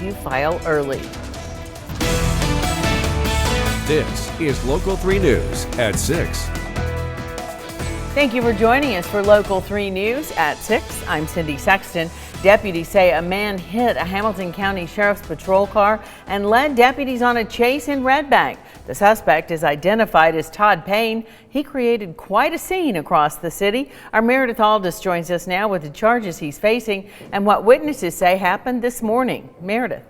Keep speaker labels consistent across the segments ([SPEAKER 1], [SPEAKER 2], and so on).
[SPEAKER 1] You file early.
[SPEAKER 2] This is Local 3 News at 6.
[SPEAKER 1] Thank you for joining us for Local 3 News at 6. I'm Cindy Sexton. Deputies say a man hit a Hamilton County Sheriff's patrol car and led deputies on a chase in Red Bank. The suspect is identified as Todd Payne. He created quite a scene across the city. Our Meredith Aldis joins us now with the charges he's facing and what witnesses say happened this morning. Meredith.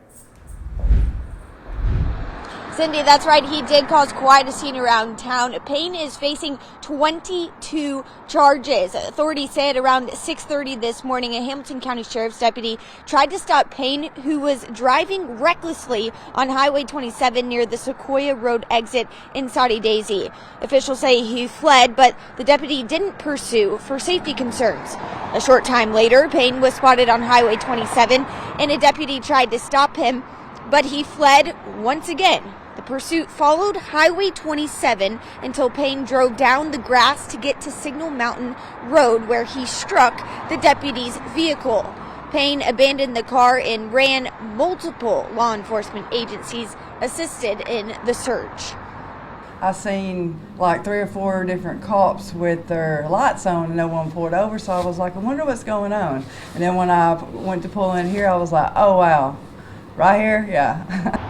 [SPEAKER 3] Cindy, that's right. He did cause quite a scene around town. Payne is facing 22 charges. Authorities say at around 6:30 this morning, a Hamilton County Sheriff's deputy tried to stop Payne, who was driving recklessly on Highway 27 near the Sequoia Road exit in Soddy Daisy. Officials say he fled, but the deputy didn't pursue for safety concerns. A short time later, Payne was spotted on Highway 27, and a deputy tried to stop him, but he fled once again. The pursuit followed Highway 27 until Payne drove down the grass to get to Signal Mountain Road, where he struck the deputy's vehicle. Payne abandoned the car and ran. Multiple law enforcement agencies assisted in the search.
[SPEAKER 4] I seen like 3 or 4 different cops with their lights on and no one pulled over, so I was like, I wonder what's going on. And then when I went to pull in here, I was like, oh wow, right here, yeah.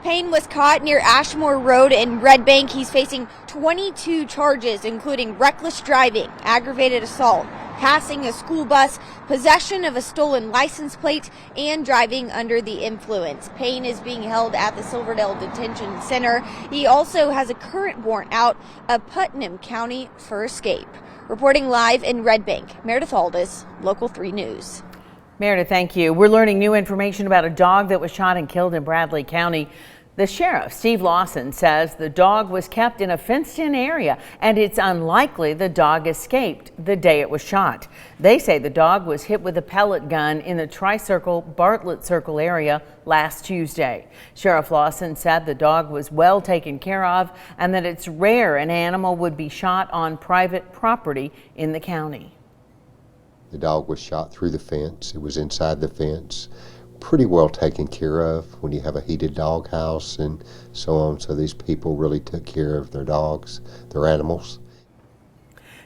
[SPEAKER 3] Payne was caught near Ashmore Road in Red Bank. He's facing 22 charges, including reckless driving, aggravated assault, passing a school bus, possession of a stolen license plate, and driving under the influence. Payne is being held at the Silverdale Detention Center. He also has a current warrant out of Putnam County for escape. Reporting live in Red Bank, Meredith Aldis, Local 3 News.
[SPEAKER 1] Meredith, thank you. We're learning new information about a dog that was shot and killed in Bradley County. The sheriff, Steve Lawson, says the dog was kept in a fenced-in area and it's unlikely the dog escaped the day it was shot. They say the dog was hit with a pellet gun in the Tri-Circle Bartlett Circle area last Tuesday. Sheriff Lawson said the dog was well taken care of and that it's rare an animal would be shot on private property in the county.
[SPEAKER 5] The dog was shot through the fence. It was inside the fence, pretty well taken care of when you have a heated dog house and so on. So these people really took care of their dogs, their animals.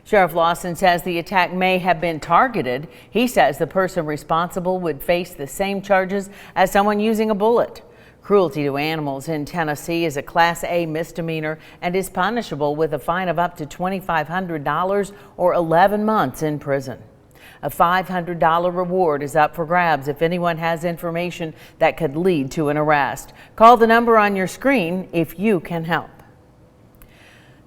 [SPEAKER 1] Sheriff Lawson says the attack may have been targeted. He says the person responsible would face the same charges as someone using a bullet. Cruelty to animals in Tennessee is a Class A misdemeanor and is punishable with a fine of up to $2,500 or 11 months in prison. A $500 reward is up for grabs if anyone has information that could lead to an arrest. Call the number on your screen if you can help.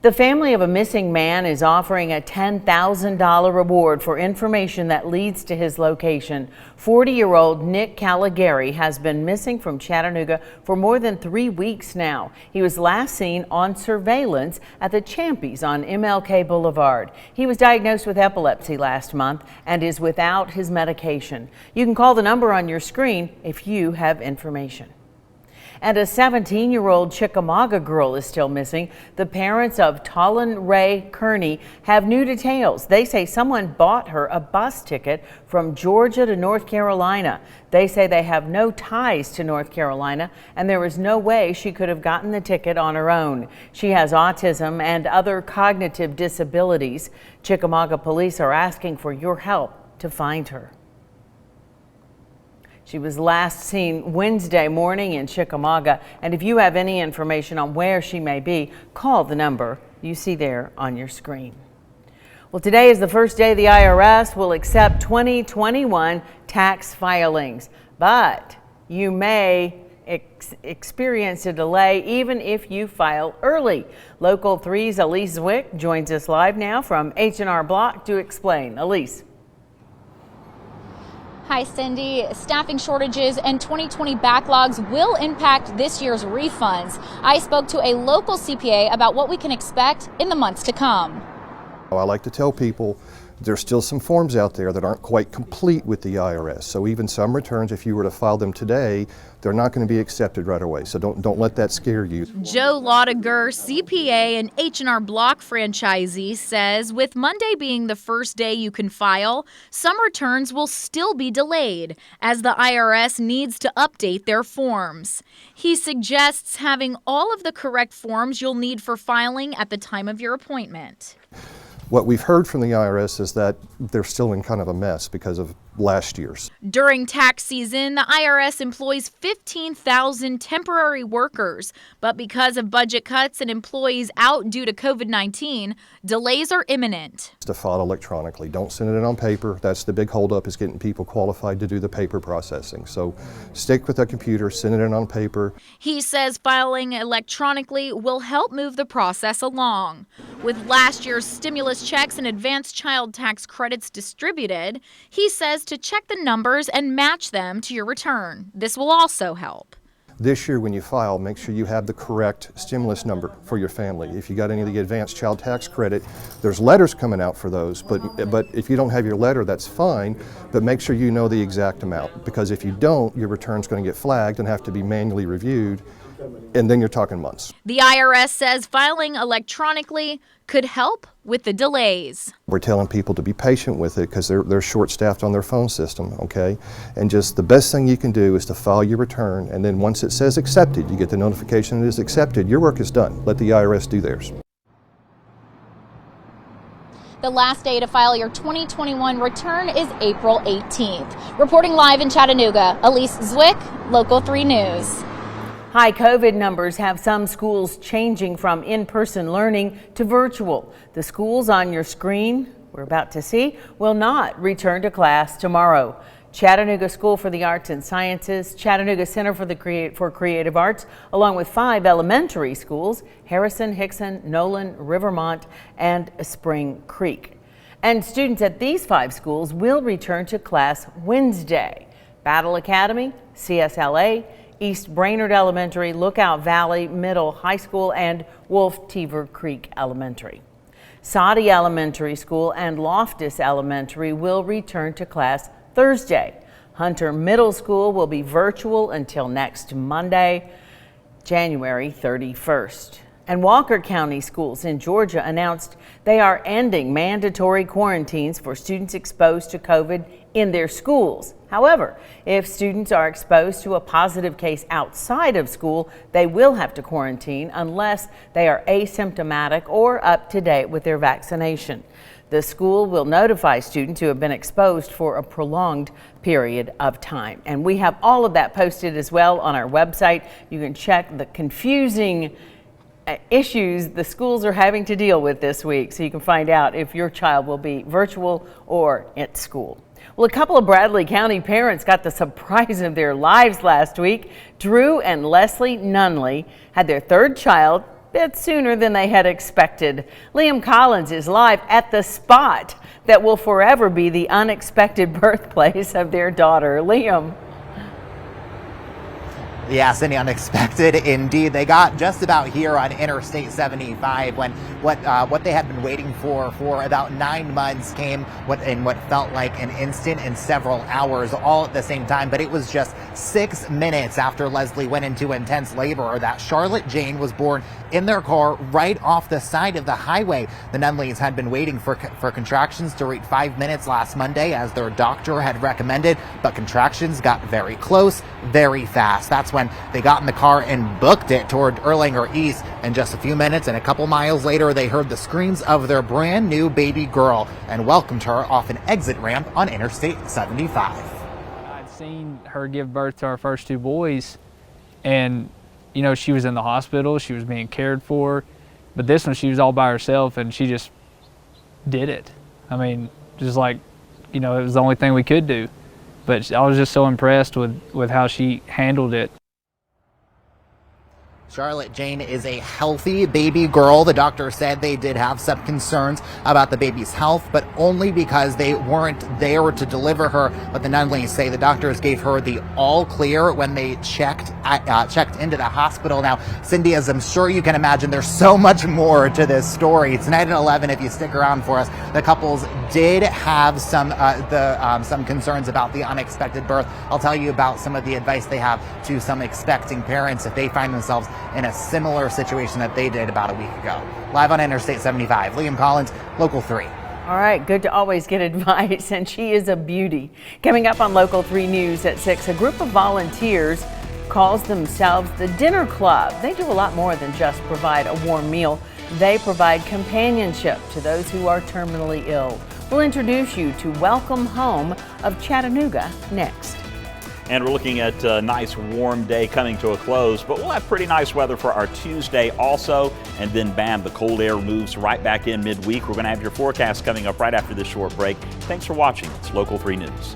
[SPEAKER 1] The family of a missing man is offering a $10,000 reward for information that leads to his location. 40-year-old Nick Caligari has been missing from Chattanooga for more than 3 weeks now. He was last seen on surveillance at the Champies on MLK Boulevard. He was diagnosed with epilepsy last month and is without his medication. You can call the number on your screen if you have information. And a 17-year-old Chickamauga girl is still missing. The parents of Talon Ray Kearney have new details. They say someone bought her a bus ticket from Georgia to North Carolina. They say they have no ties to North Carolina, and there is no way she could have gotten the ticket on her own. She has autism and other cognitive disabilities. Chickamauga police are asking for your help to find her. She was last seen Wednesday morning in Chickamauga, and if you have any information on where she may be, call the number you see there on your screen. Well, today is the first day the IRS will accept 2021 tax filings, but you may experience a delay even if you file early. Local 3's Elise Zwick joins us live now from H&R Block to explain. Elise.
[SPEAKER 6] Hi, Cindy. Staffing shortages and 2020 backlogs will impact this year's refunds. I spoke to a local CPA about what we can expect in the months to come.
[SPEAKER 7] I like to tell people There's still some forms out there that aren't quite complete with the IRS. So even some returns, if you were to file them today, they're not going to be accepted right away. So don't let that scare you.
[SPEAKER 6] Joe Laudiger, CPA and H&R Block franchisee, says with Monday being the first day you can file, some returns will still be delayed as the IRS needs to update their forms. He suggests having all of the correct forms you'll need for filing at the time of your appointment.
[SPEAKER 7] What we've heard from the IRS is that they're still in kind of a mess because of last year's.
[SPEAKER 6] During tax season, the IRS employs 15,000 temporary workers, but because of budget cuts and employees out due to COVID-19, delays are imminent.
[SPEAKER 7] To file electronically. Don't send it in on paper. That's the big holdup, is getting people qualified to do the paper processing. So stick with a computer, send it in on paper.
[SPEAKER 6] He says filing electronically will help move the process along. With last year's stimulus checks and advanced child tax credits distributed, he says to check the numbers and match them to your return. This will also help.
[SPEAKER 7] This year when you file, make sure you have the correct stimulus number for your family. If you got any of the advanced child tax credit, there's letters coming out for those, but if you don't have your letter, that's fine, but make sure you know the exact amount, because if you don't, your return's going to get flagged and have to be manually reviewed, and then you're talking months.
[SPEAKER 6] The IRS says filing electronically could help with the delays.
[SPEAKER 7] We're telling people to be patient with it because they're short-staffed on their phone system, okay? And just the best thing you can do is to file your return, and then once it says accepted, you get the notification it is accepted, your work is done. Let the IRS do theirs.
[SPEAKER 6] The last day to file your 2021 return is April 18th. Reporting live in Chattanooga, Elise Zwick, Local 3 News.
[SPEAKER 1] High COVID numbers have some schools changing from in-person learning to virtual. The schools on your screen we're about to see will not return to class tomorrow. Chattanooga School for the Arts and Sciences, Chattanooga Center for Creative Arts, along with 5 elementary schools, Harrison, Hickson, Nolan, Rivermont, and Spring Creek. And students at these 5 schools will return to class Wednesday. Battle Academy, CSLA, East Brainerd Elementary, Lookout Valley Middle High School, and Wolf Teaver Creek Elementary. Soddy Elementary School and Loftus Elementary will return to class Thursday. Hunter Middle School will be virtual until next Monday, January 31st. And Walker County Schools in Georgia announced they are ending mandatory quarantines for students exposed to COVID in their schools. However, if students are exposed to a positive case outside of school, they will have to quarantine unless they are asymptomatic or up to date with their vaccination. The school will notify students who have been exposed for a prolonged period of time. And we have all of that posted as well on our website. You can check the confusing issues the schools are having to deal with this week, so you can find out if your child will be virtual or at school. Well, a couple of Bradley County parents got the surprise of their lives last week. Drew and Leslie Nunley had their 3rd child a bit sooner than they had expected. Liam Collins is live at the spot that will forever be the unexpected birthplace of their daughter. Liam.
[SPEAKER 8] Yeah, Cindy, unexpected indeed. They got just about here on Interstate 75 when what they had been waiting for about 9 months came in what felt like an instant and several hours all at the same time. But it was just 6 minutes after Leslie went into intense labor that Charlotte Jane was born in their car right off the side of the highway. The Nunleys had been waiting for contractions to reach 5 minutes last Monday as their doctor had recommended, but contractions got very close, very fast. That's when they got in the car and booked it toward Erlanger East. And just a few minutes and a couple miles later, they heard the screams of their brand new baby girl and welcomed her off an exit ramp on Interstate 75.
[SPEAKER 9] I'd seen her give birth to our first 2 boys, and you know, she was in the hospital, she was being cared for, but this one she was all by herself and she just did it. I mean, just like, you know, it was the only thing we could do. But I was just so impressed with how she handled it.
[SPEAKER 8] Charlotte Jane is a healthy baby girl. The doctor said they did have some concerns about the baby's health, but only because they weren't there to deliver her. But the Nunleys say the doctors gave her the all clear when they checked into the hospital. Now, Cindy, as I'm sure you can imagine, there's so much more to this story. Tonight at 11, if you stick around for us, the couples did have some concerns about the unexpected birth. I'll tell you about some of the advice they have to some expecting parents if they find themselves in a similar situation that they did about a week ago. Live on Interstate 75, Liam Collins, Local 3.
[SPEAKER 1] All right, good to always get advice, and she is a beauty. Coming up on Local 3 News at 6, a group of volunteers calls themselves the Dinner Club. They do a lot more than just provide a warm meal. They provide companionship to those who are terminally ill. We'll introduce you to Welcome Home of Chattanooga next.
[SPEAKER 10] And we're looking at a nice warm day coming to a close, but we'll have pretty nice weather for our Tuesday also. And then bam, the cold air moves right back in midweek. We're going to have your forecast coming up right after this short break. Thanks for watching. It's Local 3 News.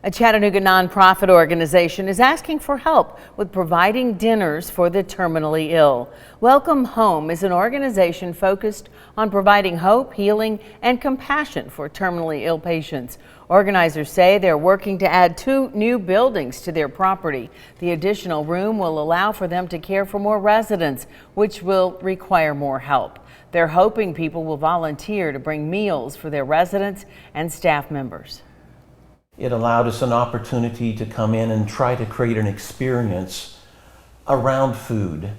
[SPEAKER 1] A Chattanooga nonprofit organization is asking for help with providing dinners for the terminally ill. Welcome Home is an organization focused on providing hope, healing, and compassion for terminally ill patients. Organizers say they're working to add 2 new buildings to their property. The additional room will allow for them to care for more residents, which will require more help. They're hoping people will volunteer to bring meals for their residents and staff members.
[SPEAKER 11] It allowed us an opportunity to come in and try to create an experience around food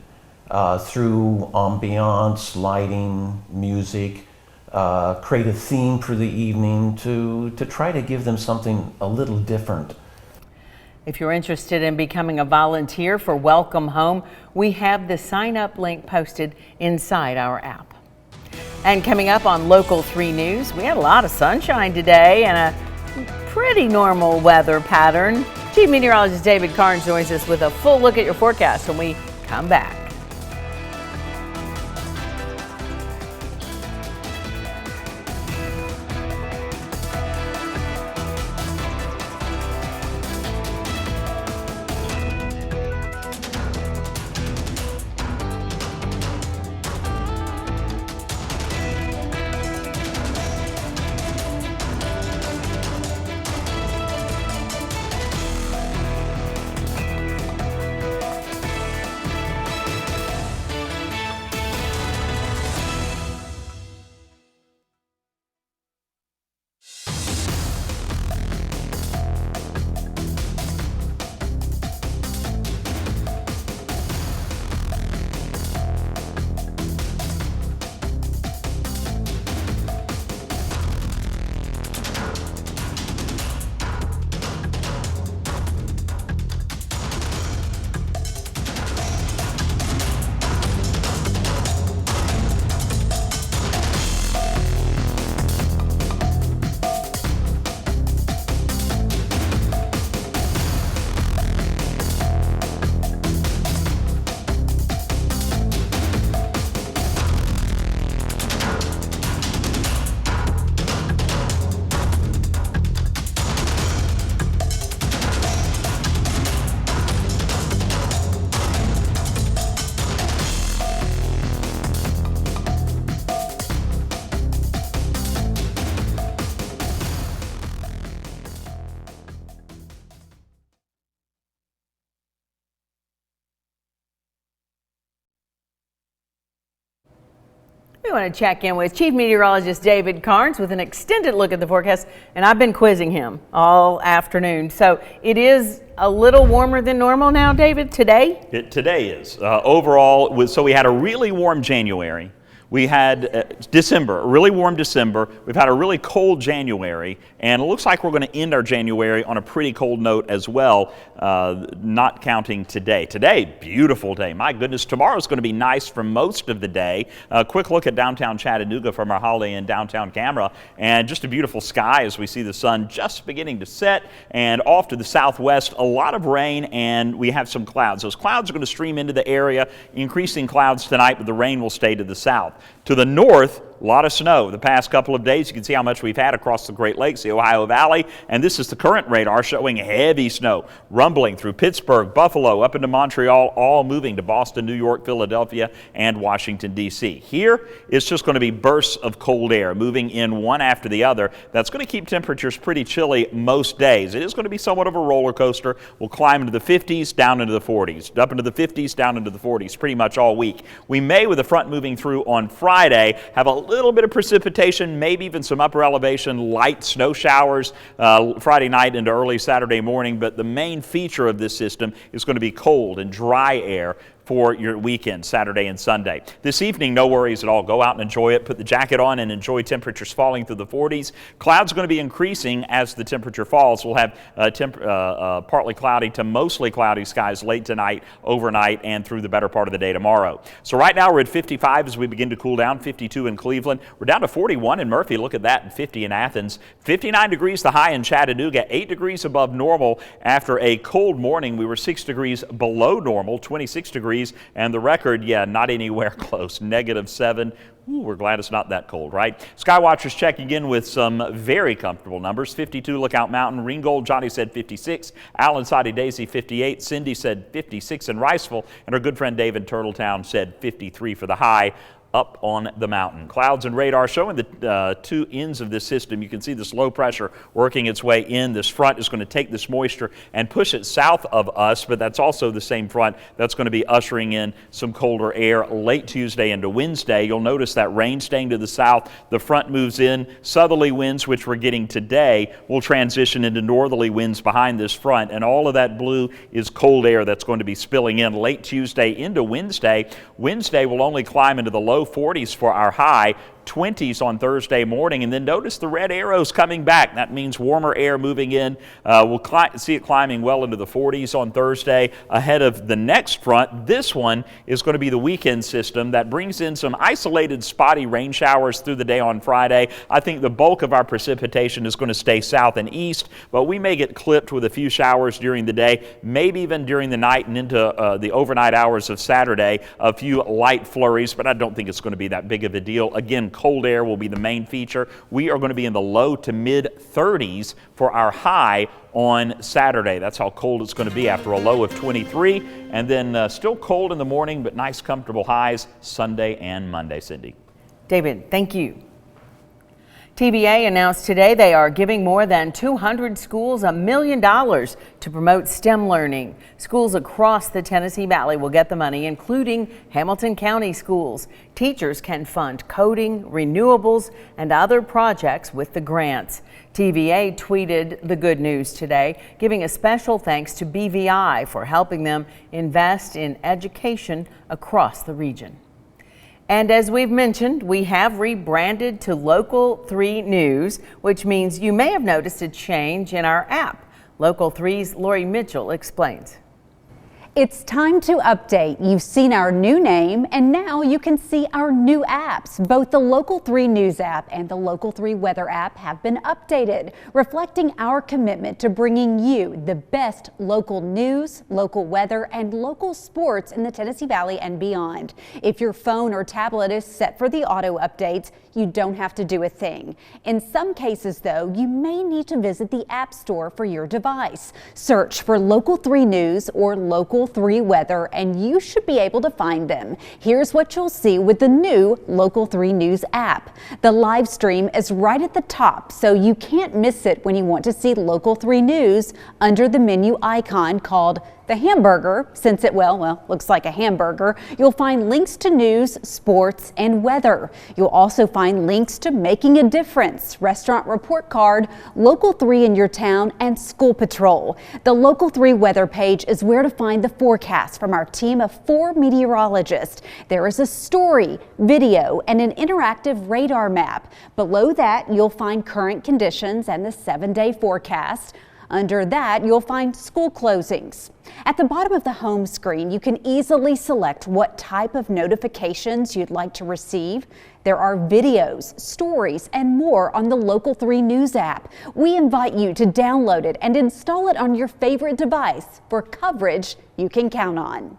[SPEAKER 11] through ambiance, lighting, music, create a theme for the evening to try to give them something a little different.
[SPEAKER 1] If you're interested in becoming a volunteer for Welcome Home, we have the sign up link posted inside our app. And coming up on Local 3 News, we had a lot of sunshine today and a pretty normal weather pattern. Chief Meteorologist David Carnes joins us with a full look at your forecast when we come back. We want to check in with Chief Meteorologist David Carnes with an extended look at the forecast, and I've been quizzing him all afternoon. So it is a little warmer than normal now, David, today?
[SPEAKER 10] Today is. Overall, so we had a really warm January. We had December, a really warm December. We've had a really cold January, and it looks like we're going to end our January on a pretty cold note as well, not counting today. Today, beautiful day. My goodness, tomorrow's going to be nice for most of the day. A quick look at downtown Chattanooga from our Holiday Inn downtown camera, and just a beautiful sky as we see the sun just beginning to set, and off to the southwest, a lot of rain, and we have some clouds. Those clouds are going to stream into the area, increasing clouds tonight, but the rain will stay to the south. To the north, a lot of snow the past couple of days. You can see how much we've had across the Great Lakes, the Ohio Valley, and this is the current radar showing heavy snow rumbling through Pittsburgh, Buffalo, up into Montreal, all moving to Boston, New York, Philadelphia, and Washington, D.C. Here, it's just going to be bursts of cold air moving in one after the other. That's going to keep temperatures pretty chilly most days. It is going to be somewhat of a roller coaster. We'll climb into the 50s, down into the 40s, up into the 50s, down into the 40s pretty much all week. We may, with the front moving through on Friday, have a little bit of precipitation, maybe even some upper elevation light snow showers Friday night into early Saturday morning, but the main feature of this system is going to be cold and dry air for your weekend, Saturday and Sunday. This evening, no worries at all. Go out and enjoy it. Put the jacket on and enjoy temperatures falling through the 40s. Clouds are going to be increasing as the temperature falls. We'll have partly cloudy to mostly cloudy skies late tonight, overnight, and through the better part of the day tomorrow. So right now we're at 55 as we begin to cool down, 52 in Cleveland. We're down to 41 in Murphy. Look at that, and 50 in Athens. 59 degrees the high in Chattanooga, 8 degrees above normal after a cold morning. We were 6 degrees below normal, 26 degrees. And the record, not anywhere close, -7. Ooh, we're glad it's not that cold, right? Skywatchers checking in with some very comfortable numbers. 52 Lookout Mountain. Ringgold, Johnny said 56. Alan Soddy Daisy 58. Cindy said 56 in Riceville. And our good friend Dave in Turtletown said 53 for the high up on the mountain. Clouds and radar showing the two ends of this system. You can see this low pressure working its way in. This front is going to take this moisture and push it south of us, but that's also the same front that's going to be ushering in some colder air late Tuesday into Wednesday. You'll notice that rain staying to the south. The front moves in. Southerly winds, which we're getting today, will transition into northerly winds behind this front, and all of that blue is cold air that's going to be spilling in late Tuesday into Wednesday. Wednesday will only climb into the low 40s for our high, 20s on Thursday morning, and then notice the red arrows coming back. That means warmer air moving in. We'll see it climbing well into the 40s on Thursday ahead of the next front. This one is going to be the weekend system that brings in some isolated spotty rain showers through the day on Friday. I think the bulk of our precipitation is going to stay south and east, but we may get clipped with a few showers during the day, maybe even during the night and into the overnight hours of Saturday, a few light flurries, but I don't think it's going to be that big of a deal. Again, cold air will be the main feature. We are going to be in the low to mid 30s for our high on Saturday. That's how cold it's going to be after a low of 23, and then still cold in the morning, but nice comfortable highs Sunday and Monday. Cindy.
[SPEAKER 1] David, thank you. TVA announced today they are giving more than 200 schools $1 million to promote STEM learning. Schools across the Tennessee Valley will get the money, including Hamilton County schools. Teachers can fund coding, renewables, and other projects with the grants. TVA tweeted the good news today, giving a special thanks to BVI for helping them invest in education across the region. And as we've mentioned, we have rebranded to Local 3 News, which means you may have noticed a change in our app. Local 3's Lori Mitchell explains.
[SPEAKER 12] It's time to update. You've seen our new name, and now you can see our new apps. Both the Local 3 News app and the Local 3 Weather app have been updated, reflecting our commitment to bringing you the best local news, local weather, and local sports in the Tennessee Valley and beyond. If your phone or tablet is set for the auto updates, you don't have to do a thing. In some cases, though, you may need to visit the App Store for your device. Search for Local 3 News or Local 3 Weather, and you should be able to find them. Here's what you'll see with the new Local 3 News app. The live stream is right at the top, so you can't miss it when you want to see Local 3 News under the menu icon called the hamburger, since it, well, looks like a hamburger, you'll find links to news, sports, and weather. You'll also find links to Making a Difference, Restaurant Report Card, Local 3 in your town, and School Patrol. The Local 3 weather page is where to find the forecast from our team of 4 meteorologists. There is a story, video, and an interactive radar map. Below that, you'll find current conditions and the 7-day forecast. Under that, you'll find school closings. At the bottom of the home screen, you can easily select what type of notifications you'd like to receive. There are videos, stories, and more on the Local 3 News app. We invite you to download it and install it on your favorite device for coverage you can count on.